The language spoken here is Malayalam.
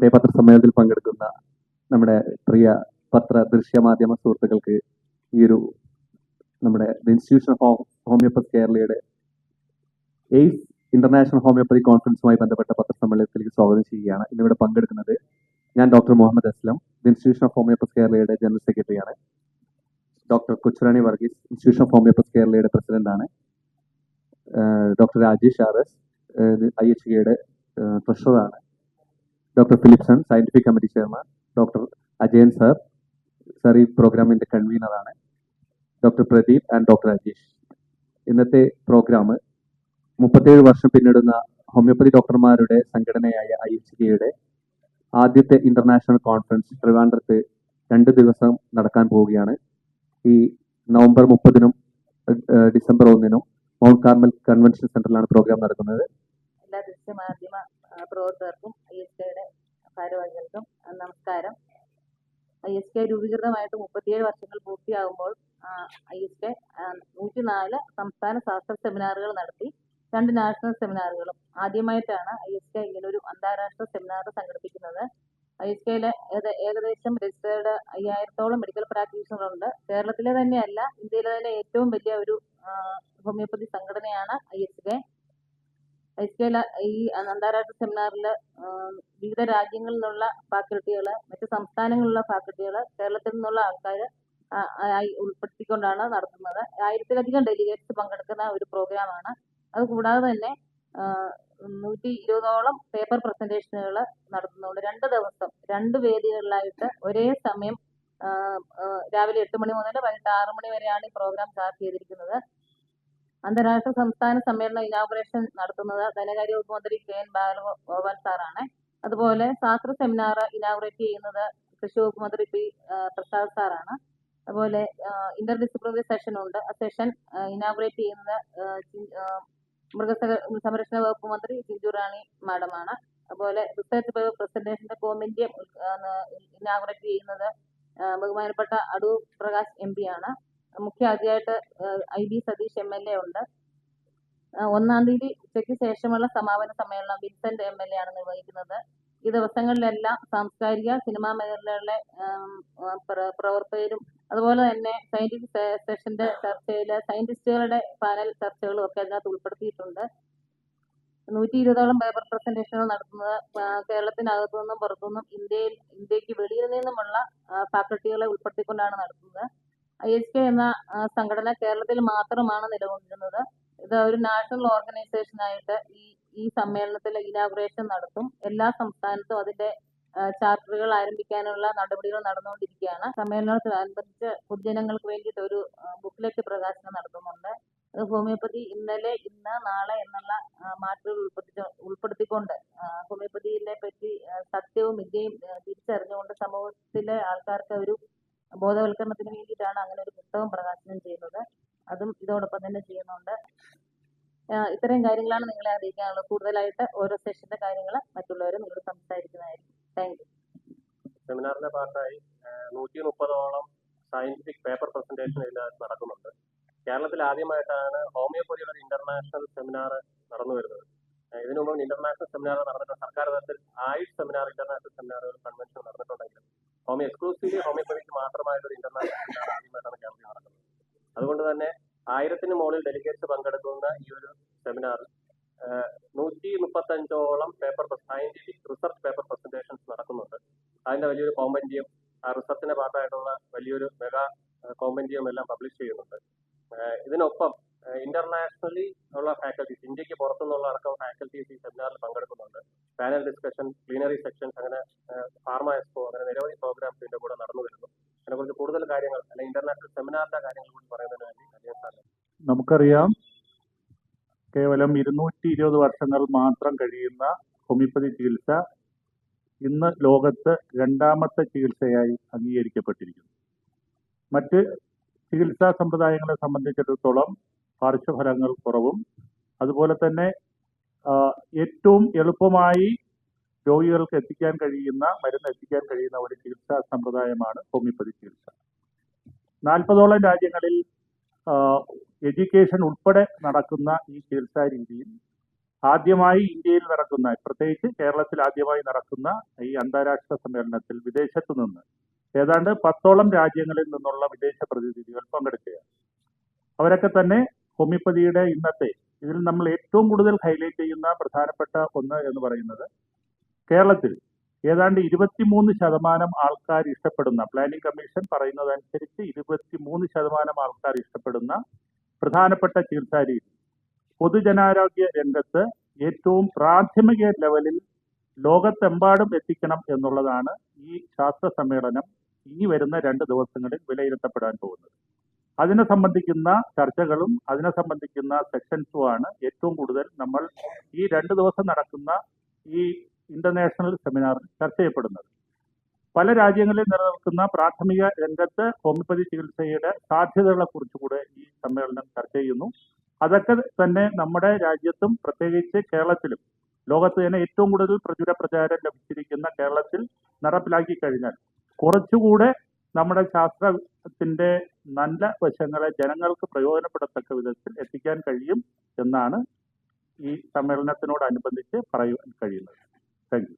ഇന്നത്തെ പത്രസമ്മേളനത്തിൽ പങ്കെടുക്കുന്ന നമ്മുടെ പ്രിയ ദൃശ്യ മാധ്യമ സുഹൃത്തുക്കൾക്ക് ഈ ഒരു നമ്മുടെ ഇൻസ്റ്റിറ്റ്യൂഷൻ ഓഫ് ഹോമിയോപ്പതി കേരളയുടെ എയ്സ് ഇന്റർനാഷണൽ ഹോമിയോപ്പതി കോൺഫറൻസുമായി ബന്ധപ്പെട്ട പത്രസമ്മേളനത്തിലേക്ക് സ്വാഗതം ചെയ്യുകയാണ്. ഇന്നിവിടെ പങ്കെടുക്കുന്നത് ഞാൻ doctor Muhammad Aslam, institution of homeopathy കേരളയുടെ ജനറൽ സെക്രട്ടറിയാണ്. Doctor Kochurani Varghese, institution of homeopathy കേരളയുടെ പ്രസിഡന്റാണ്. ഡോക്ടർ രാജേഷ് ആർ എസ്, IHKയുടെ ട്രഷററാണ്. Doctor Philipson, scientific committee chairman. Doctor Ajayan sir ഈ പ്രോഗ്രാമിന്റെ കൺവീനറാണ്. Doctor Pradeep and doctor Ajeesh. ഇന്നത്തെ പ്രോഗ്രാം 37 വർഷം പിന്നിടുന്ന ഹോമിയോപ്പതി ഡോക്ടർമാരുടെ സംഘടനയായ IHKയുടെ ആദ്യത്തെ ഇന്റർനാഷണൽ കോൺഫറൻസ് ട്രിവാൻഡ്രത്ത് 2 ദിവസം നടക്കാൻ പോവുകയാണ്. ഈ നവംബർ 30-നും ഡിസംബർ 1-നും മൗണ്ട് കാർമൽ കൺവെൻഷൻ സെന്ററിലാണ് പ്രോഗ്രാം നടക്കുന്നത്. എല്ലാ ദൃശ്യമാധ്യമ പ്രവർത്തകർക്കും IHKയുടെ ഭാരവാഹികൾക്കും നമസ്കാരം. IHK രൂപീകൃതമായിട്ട് 37 വർഷങ്ങൾ പൂർത്തിയാകുമ്പോൾ IHK 104 സംസ്ഥാന ശാസ്ത്ര സെമിനാറുകൾ നടത്തി, 2 നാഷണൽ സെമിനാറുകളും. ആദ്യമായിട്ടാണ് IHK ഇങ്ങനൊരു അന്താരാഷ്ട്ര സെമിനാർ സംഘടിപ്പിക്കുന്നത്. IHKയിലെ ഏകദേശം രജിസ്റ്റേർഡ് 5000-ഓളം മെഡിക്കൽ പ്രാക്ടീഷണറുണ്ട്. കേരളത്തിലെ തന്നെയല്ല, ഇന്ത്യയിലെ തന്നെ ഏറ്റവും വലിയ ഒരു ഹോമിയോപ്പതി സംഘടനയാണ് IHK. IHKയിലെ ഈ അന്താരാഷ്ട്ര സെമിനാറിൽ വിവിധ രാജ്യങ്ങളിൽ നിന്നുള്ള ഫാക്കൽറ്റികൾ, മറ്റ് സംസ്ഥാനങ്ങളിലുള്ള ഫാക്കൽറ്റികൾ, കേരളത്തിൽ നിന്നുള്ള ആൾക്കാർ ഉൾപ്പെടുത്തിക്കൊണ്ടാണ് നടത്തുന്നത്. 1000-ലധികം ഡെലിഗേറ്റ്സ് പങ്കെടുക്കുന്ന ഒരു പ്രോഗ്രാമാണ്. അതുകൂടാതെ തന്നെ 120-ഓളം പേപ്പർ പ്രസന്റേഷനുകൾ നടത്തുന്നുണ്ട്. 2 ദിവസം 2 വേദികളിലായിട്ട് ഒരേ സമയം രാവിലെ 8 മണി മുതൽ വൈകിട്ട് 6 മണി വരെയാണ് ഈ പ്രോഗ്രാം ചാർട്ട് ചെയ്തിരിക്കുന്നത്. അന്താരാഷ്ട്ര സംസ്ഥാന സമ്മേളനം ഇനാഗുറേഷൻ നടത്തുന്നത് ധനകാര്യ വകുപ്പ് മന്ത്രി KN ബാലഗോപാൽ സാറാണ്. അതുപോലെ ശാസ്ത്ര സെമിനാർ ഇനാഗുറേറ്റ് ചെയ്യുന്നത് കൃഷി വകുപ്പ് മന്ത്രി P പ്രസാദ് സാറാണ്. അതുപോലെ ഇന്റർ ഡിസിപ്ലിനറി സെഷൻ ഉണ്ട്. ആ സെഷൻ ഇനാഗുറേറ്റ് ചെയ്യുന്നത് മൃഗസംരക്ഷണ വകുപ്പ് മന്ത്രി ചിഞ്ചു റാണി മാഡമാണ്. അതുപോലെ റിസർച്ച് പേപ്പർ പ്രസന്റേഷന്റെ കോമെന്റിയം ഇനാഗുറേറ്റ് ചെയ്യുന്നത് ബഹുമാനപ്പെട്ട അടൂർ പ്രകാശ് MP ആണ്. മുഖ്യ അതിഥിയായിട്ട് IB സതീഷ് MLA ഉണ്ട്. 1-ാം തീയതി ഉച്ചയ്ക്ക് ശേഷമുള്ള സമാപന സമ്മേളനം വിൻസെന്റ് MLA ആണ് നിർവഹിക്കുന്നത്. ഈ ദിവസങ്ങളിലെല്ലാം സാംസ്കാരിക സിനിമാ മേഖലകളിലെ പ്രവർത്തകരും അതുപോലെ തന്നെ സയന്റിഫിക് സെഷന്റെ ചർച്ചയിൽ സയന്റിസ്റ്റുകളുടെ പാനൽ ചർച്ചകളും ഒക്കെ അതിനകത്ത് ഉൾപ്പെടുത്തിയിട്ടുണ്ട്. 120-ഓളം പേപ്പർ പ്രസന്റേഷനുകൾ നടത്തുന്നത് കേരളത്തിനകത്തു നിന്നും പുറത്തുനിന്നും ഇന്ത്യക്ക് വെളിയിൽ നിന്നുമുള്ള ഫാക്കൽറ്റികളെ ഉൾപ്പെടുത്തിക്കൊണ്ടാണ് നടത്തുന്നത്. IHK എന്ന സംഘടന കേരളത്തിൽ മാത്രമാണ് നിലകൊള്ളുന്നത്. ഇത് ഒരു നാഷണൽ ഓർഗനൈസേഷനായിട്ട് ഈ സമ്മേളനത്തിൽ ഇനാഗുറേഷൻ നടത്തും. എല്ലാ സംസ്ഥാനത്തും അതിന്റെ ചാപ്റ്ററുകൾ ആരംഭിക്കാനുള്ള നടപടികൾ നടന്നുകൊണ്ടിരിക്കുകയാണ്. സമ്മേളനത്തോടനുബന്ധിച്ച് പൊതുജനങ്ങൾക്ക് വേണ്ടിയിട്ട് ഒരു ബുക്ക്ലെറ്റ് പ്രകാശനം നടത്തുന്നുണ്ട്. ഹോമിയോപ്പതി ഇന്നലെ, ഇന്ന്, നാളെ എന്നുള്ള മാറ്റങ്ങൾ ഉൾപ്പെടുത്തിക്കൊണ്ട് ഹോമിയോപ്പതിയെ പറ്റി സത്യവും വിദ്യയും തിരിച്ചറിഞ്ഞുകൊണ്ട് സമൂഹത്തിലെ ആൾക്കാർക്ക് ഒരു ബോധവൽക്കരണത്തിന് വേണ്ടിയിട്ടാണ് അങ്ങനെ ഒരു പുസ്തകം പ്രകാശനം ചെയ്യുന്നത്. അതും ഇതോടൊപ്പം തന്നെ ചെയ്യുന്നുണ്ട്. ഇത്രയും കാര്യങ്ങളാണ് നിങ്ങളെ അറിയിക്കാനുള്ളത്. കൂടുതലായിട്ട് ഓരോ സെഷന്റെ കാര്യങ്ങൾ മറ്റുള്ളവരും നിങ്ങൾ സംസാരിക്കുന്നതായിരിക്കും. Thank you. സെമിനാറിന്റെ ഭാഗമായി 130-ഓളം സയന്റിഫിക് പേപ്പർ പ്രസന്റേഷൻ ഇതിനകത്ത് നടക്കുന്നുണ്ട്. കേരളത്തിൽ ആദ്യമായിട്ടാണ് ഹോമിയോപ്പതിയുടെ ഒരു ഇന്റർനാഷണൽ സെമിനാർ നടന്നു വരുന്നത്. ഇതിനു മുമ്പ് ഇന്റർനാഷണൽ സെമിനാർ നടന്നിട്ടുണ്ട്. സർക്കാർ തലത്തിൽ ആയുഷ് സെമിനാർ, ഇന്റർനാഷണൽ സെമിനാറുകൾ, കൺവെൻഷൻ നടന്നിട്ടുണ്ടെങ്കിലും എക്സ്ക്ലൂസീവ്ലി ഹോമിയോപ്പതിക്ക് മാത്രമായിട്ടൊരു ഇന്റർനാഷണൽ സെമിനാർ ആദ്യമായിട്ടാണ് കേരളത്തിൽ നടക്കുന്നത്. അതുകൊണ്ട് തന്നെ 1000-ന് മുകളിൽ ഡെലിഗേറ്റ്സ് പങ്കെടുക്കുന്ന ഈ ഒരു സെമിനാറിൽ 135-ഓളം സയന്റിഫിക് റിസർച്ച് പേപ്പർ പ്രസന്റേഷൻസ് നടക്കുന്നുണ്ട്. അതിന്റെ വലിയൊരു കോമ്പൻഡിയം, റിസർച്ചിന്റെ ഭാഗമായിട്ടുള്ള വലിയൊരു മെഗാ കോമ്പൻഡിയം എല്ലാം പബ്ലിഷ് ചെയ്യുന്നുണ്ട്. ഇതിനൊപ്പം ഇന്റർനാഷണലി ഉള്ള ഫാക്കൽറ്റീസ്, ഇന്ത്യക്ക് പുറത്തുനിന്നുള്ള അടക്കം ഫാക്കൽറ്റീസ് ഈ സെമിനാറിൽ പങ്കെടുക്കുന്നുണ്ട്. പാനൽ ഡിസ്കഷൻ, പ്ലീനറി സെക്ഷൻസ്, അങ്ങനെ ഫാർമ എക്സ്പോ, അങ്ങനെ നിരവധി പ്രോഗ്രാംസ് ഇതിന്റെ കൂടെ നടന്നു വരുന്നു. അതിനെക്കുറിച്ച് കൂടുതൽ കാര്യങ്ങൾ അല്ലെങ്കിൽ ഇന്റർനാഷണൽ സെമിനാറിന്റെ കാര്യങ്ങൾ കൂടി പറയുന്നതിന് വേണ്ടി നമുക്കറിയാം, കേവലം 220 വർഷങ്ങൾ മാത്രം കഴിയുന്ന ഹോമിയോപ്പതി ചികിത്സ ഇന്ന് ലോകത്ത് 2ാമത്തെ ചികിത്സയായി അംഗീകരിക്കപ്പെട്ടിരിക്കുന്നു. മറ്റ് ചികിത്സാ സമ്പ്രദായങ്ങളെ സംബന്ധിച്ചിടത്തോളം പാർശ്വഫലങ്ങൾ കുറവും അതുപോലെ തന്നെ ഏറ്റവും എളുപ്പമായി രോഗികൾക്ക് മരുന്ന് എത്തിക്കാൻ കഴിയുന്ന ഒരു ചികിത്സാ സമ്പ്രദായമാണ് ഹോമിയോപ്പതി ചികിത്സ. 40-ഓളം രാജ്യങ്ങളിൽ എഡ്യൂക്കേഷൻ ഉൾപ്പെടെ നടക്കുന്ന ഈ ചികിത്സാ രീതിയിൽ ആദ്യമായി ഇന്ത്യയിൽ നടക്കുന്ന, പ്രത്യേകിച്ച് കേരളത്തിൽ ആദ്യമായി നടക്കുന്ന ഈ അന്താരാഷ്ട്ര സമ്മേളനത്തിൽ വിദേശത്തു നിന്ന് ഏതാണ്ട് 10ഓളം രാജ്യങ്ങളിൽ നിന്നുള്ള വിദേശ പ്രതിനിധികൾ പങ്കെടുക്കുകയാണ്. അവരൊക്കെ തന്നെ ഹോമിയോപ്പതിയുടെ ഇന്നത്തെ ഇതിൽ നമ്മൾ ഏറ്റവും കൂടുതൽ ഹൈലൈറ്റ് ചെയ്യുന്ന പ്രധാനപ്പെട്ട ഒന്ന് എന്ന് പറയുന്നത്, കേരളത്തിൽ ഏതാണ്ട് 23% ആൾക്കാർ ഇഷ്ടപ്പെടുന്ന, പ്ലാനിംഗ് കമ്മീഷൻ പറയുന്നതനുസരിച്ച് 23% ആൾക്കാർ ഇഷ്ടപ്പെടുന്ന പ്രധാനപ്പെട്ട ചികിത്സാ രീതി പൊതുജനാരോഗ്യ രംഗത്ത് ഏറ്റവും പ്രാഥമിക ലെവലിൽ ലോകത്തെമ്പാടും എത്തിക്കണം എന്നുള്ളതാണ് ഈ ശാസ്ത്ര സമ്മേളനം ഈ വരുന്ന 2 ദിവസങ്ങളിൽ വിലയിരുത്തപ്പെടാൻ പോകുന്നത്. അതിനെ സംബന്ധിക്കുന്ന ചർച്ചകളും അതിനെ സംബന്ധിക്കുന്ന സെക്ഷൻസുമാണ് ഏറ്റവും കൂടുതൽ നമ്മൾ ഈ 2 ദിവസം നടക്കുന്ന ഈ ഇന്റർനാഷണൽ സെമിനാറിൽ ചർച്ച ചെയ്യപ്പെടുന്നത്. പല രാജ്യങ്ങളിൽ നിലനിൽക്കുന്ന പ്രാഥമിക രംഗത്ത് ഹോമിയോപ്പതി ചികിത്സയുടെ സാധ്യതകളെ കുറിച്ചുകൂടെ ഈ സമ്മേളനം ചർച്ച ചെയ്യുന്നു. അതൊക്കെ തന്നെ നമ്മുടെ രാജ്യത്തും പ്രത്യേകിച്ച് കേരളത്തിലും, ലോകത്ത് തന്നെ ഏറ്റവും കൂടുതൽ പ്രചാരം ലഭിച്ചിരിക്കുന്ന കേരളത്തിൽ നടപ്പിലാക്കി കഴിഞ്ഞാൽ കുറച്ചുകൂടെ നമ്മുടെ ശാസ്ത്രത്തിന്റെ നല്ല വശങ്ങളെ ജനങ്ങൾക്ക് പ്രയോജനപ്പെടത്തക്ക വിധത്തിൽ എത്തിക്കാൻ കഴിയും എന്നാണ് ഈ സമ്മേളനത്തിനോടനുബന്ധിച്ച് പറയാൻ കഴിയുന്നത്. Thank you.